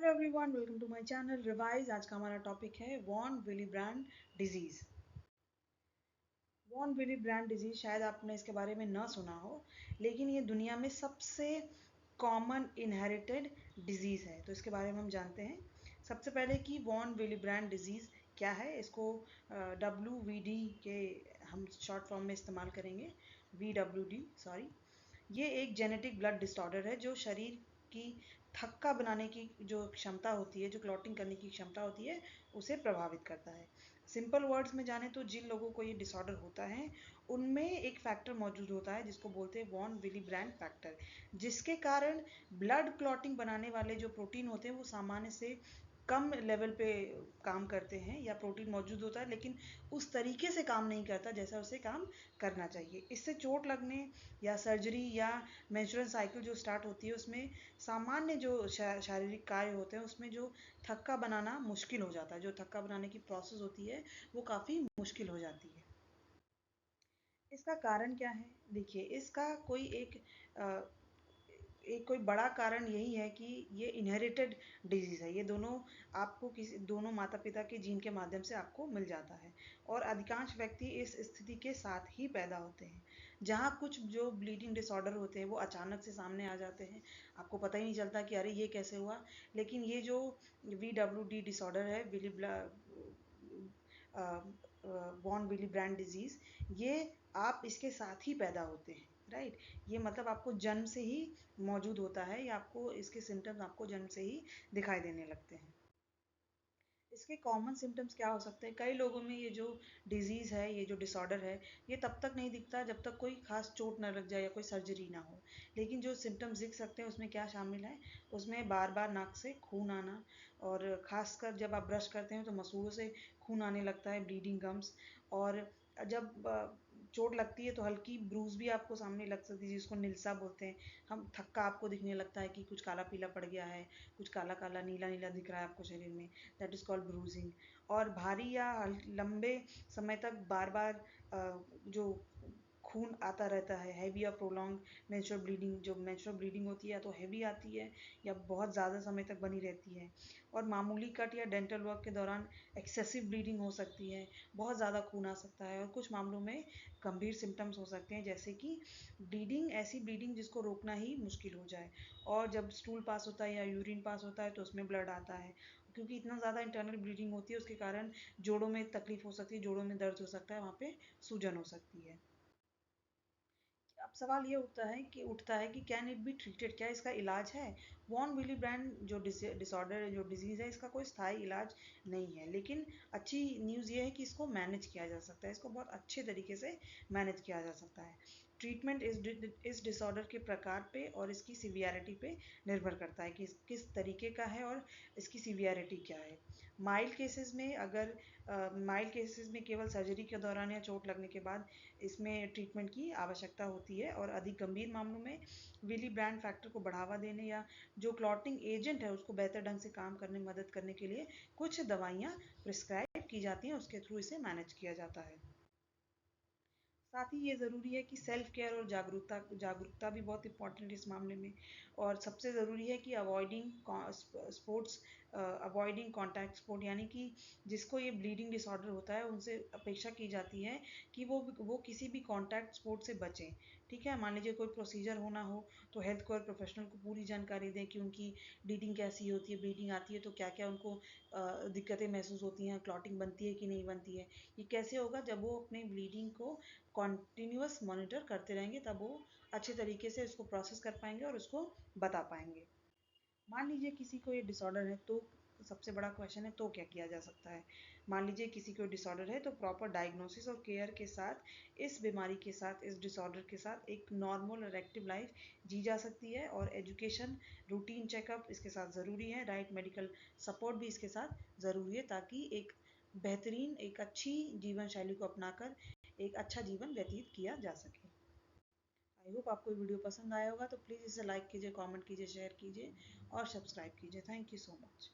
Hello everyone, welcome to my channel revise. आज का हमारा टॉपिक है von Willebrand disease. Von Willebrand disease शायद आपने इसके बारे में ना सुना हो, लेकिन ये दुनिया में सबसे कॉमन इनहेरिटेड डिजीज है। तो इसके बारे में हम जानते हैं। सबसे पहले कि वॉन विली ब्रांड डिजीज क्या है। इसको WVD के हम शॉर्ट फॉर्म में इस्तेमाल करेंगे, VWD सॉरी। ये एक जेनेटिक ब्लड डिसऑर्डर है जो शरीर की थक्का बनाने की जो क्षमता होती है, जो क्लॉटिंग करने की क्षमता होती है, उसे प्रभावित करता है। सिंपल वर्ड्स में जाने तो जिन लोगों को ये डिसऑर्डर होता है उनमें एक फैक्टर मौजूद होता है जिसको बोलते हैं वॉन विली ब्रांड फैक्टर, जिसके कारण ब्लड क्लॉटिंग बनाने वाले जो प्रोटीन होते हैं वो सामान्य से कम लेवल पे काम करते हैं, या प्रोटीन मौजूद होता है लेकिन उस तरीके से काम नहीं करता जैसा उसे काम करना चाहिए। इससे चोट लगने या सर्जरी या मेंस्ट्रुअल साइकिल जो स्टार्ट होती है उसमें सामान्य जो शारीरिक कार्य होते हैं उसमें जो थक्का बनाना मुश्किल हो जाता है। जो थक्का बनाने की प्रोसेस होती है वो काफ़ी मुश्किल हो जाती है। इसका कारण क्या है? देखिए, इसका कोई एक कोई बड़ा कारण यही है कि ये इनहेरिटेड डिजीज़ है। ये दोनों आपको किसी दोनों माता पिता के जीन के माध्यम से आपको मिल जाता है, और अधिकांश व्यक्ति इस स्थिति के साथ ही पैदा होते हैं। जहाँ कुछ जो ब्लीडिंग डिसऑर्डर होते हैं वो अचानक से सामने आ जाते हैं, आपको पता ही नहीं चलता कि अरे ये कैसे हुआ। लेकिन ये जो VWD डिसऑर्डर है, वॉन विली ब्रांड डिजीज़, ये आप इसके साथ ही पैदा होते हैं, राइट। ये मतलब आपको जन्म से ही मौजूद होता है, या आपको इसके सिम्टम्स आपको जन्म से ही दिखाई देने लगते हैं। इसके कॉमन सिम्टम्स क्या हो सकते हैं? कई लोगों में ये जो डिजीज़ है, ये जो डिसऑर्डर है, ये तब तक नहीं दिखता जब तक कोई खास चोट ना लग जाए या कोई सर्जरी ना हो। लेकिन जो सिम्टम्स दिख सकते हैं उसमें क्या शामिल है? उसमें बार बार नाक से खून आना, और ख़ासकर जब आप ब्रश करते हैं तो मसूड़ों से खून आने लगता है, ब्लीडिंग गम्स। और जब चोट लगती है तो हल्की ब्रूज भी आपको सामने लग सकती है, जिसको निलसा बोलते हैं हम। थक्का आपको दिखने लगता है कि कुछ काला पीला पड़ गया है, कुछ काला काला नीला नीला दिख रहा है आपको शरीर में, दैट इज़ कॉल्ड ब्रूजिंग। और भारी या लंबे समय तक बार बार जो खून आता रहता है, हैवी और प्रोलॉन्ग मेंस्ट्रुअल ब्लीडिंग। जो मेंस्ट्रुअल ब्लीडिंग होती है या तो हैवी आती है या बहुत ज़्यादा समय तक बनी रहती है। और मामूली कट या डेंटल वर्क के दौरान एक्सेसिव ब्लीडिंग हो सकती है, बहुत ज़्यादा खून आ सकता है। और कुछ मामलों में गंभीर सिम्टम्स हो सकते हैं, जैसे कि ब्लीडिंग, ऐसी ब्लीडिंग जिसको रोकना ही मुश्किल हो जाए। और जब स्टूल पास होता है या यूरिन पास होता है तो उसमें ब्लड आता है, क्योंकि इतना ज़्यादा इंटरनल ब्लीडिंग होती है उसके कारण जोड़ों में तकलीफ हो सकती है, जोड़ों में दर्द हो सकता है, वहाँ पे सूजन हो सकती है। अब सवाल ये उठता है कि कैन इट बी ट्रीटेड? क्या इसका इलाज है? वॉन विली ब्रांड जो डिसऑर्डर है, जो डिजीज़ है, इसका कोई स्थायी इलाज नहीं है। लेकिन अच्छी न्यूज़ ये है कि इसको मैनेज किया जा सकता है, इसको बहुत अच्छे तरीके से मैनेज किया जा सकता है। ट्रीटमेंट इस डिसऑर्डर के प्रकार पे और इसकी सीवियरिटी पे निर्भर करता है कि किस तरीके का है और इसकी सीवियरिटी क्या है। माइल्ड केसेस में केवल सर्जरी के दौरान या चोट लगने के बाद इसमें ट्रीटमेंट की आवश्यकता होती है, और अधिक गंभीर मामलों में विली ब्रांड फैक्टर को बढ़ावा देने या जो क्लॉटिंग एजेंट है उसको बेहतर ढंग से काम करने में मदद करने के लिए कुछ दवाइयाँ प्रिस्क्राइब की जाती हैं, उसके थ्रू इसे मैनेज किया जाता है। साथ ही ये ज़रूरी है कि सेल्फ केयर और जागरूकता भी बहुत इंपॉर्टेंट है इस मामले में। और सबसे ज़रूरी है कि अवॉइडिंग कॉन्टैक्ट स्पोर्ट, यानी कि जिसको ये ब्लीडिंग डिसऑर्डर होता है उनसे अपेक्षा की जाती है कि वो किसी भी कॉन्टैक्ट स्पोर्ट से बचें। ठीक है, मान लीजिए कोई प्रोसीजर होना हो तो हेल्थ केयर प्रोफेशनल को पूरी जानकारी दें कि उनकी ब्लीडिंग कैसी होती है, ब्लीडिंग आती है तो क्या क्या उनको दिक्कतें महसूस होती हैं, क्लॉटिंग बनती है कि नहीं बनती है। ये कैसे होगा? जब वो अपने ब्लीडिंग को कॉन्टिन्यूअस मॉनिटर करते रहेंगे, तब वो अच्छे तरीके से उसको प्रोसेस कर पाएंगे और उसको बता पाएंगे। मान लीजिए किसी को ये डिसऑर्डर है तो सबसे बड़ा क्वेश्चन है, तो क्या किया जा सकता है? मान लीजिए किसी को डिसऑर्डर है तो प्रॉपर डायग्नोसिस और केयर के साथ, इस बीमारी के साथ, इस डिसऑर्डर के साथ एक नॉर्मल और एक्टिव लाइफ जी जा सकती है। और एजुकेशन, रूटीन चेकअप इसके साथ ज़रूरी है, राइट मेडिकल सपोर्ट भी इसके साथ ज़रूरी है, ताकि एक बेहतरीन, एक अच्छी जीवन शैली को अपनाकर एक अच्छा जीवन व्यतीत किया जा सके। आई होप आपको वीडियो पसंद आया होगा, तो प्लीज़ इसे लाइक कीजिए, कमेंट कीजिए, शेयर कीजिए और सब्सक्राइब कीजिए। Thank you so much.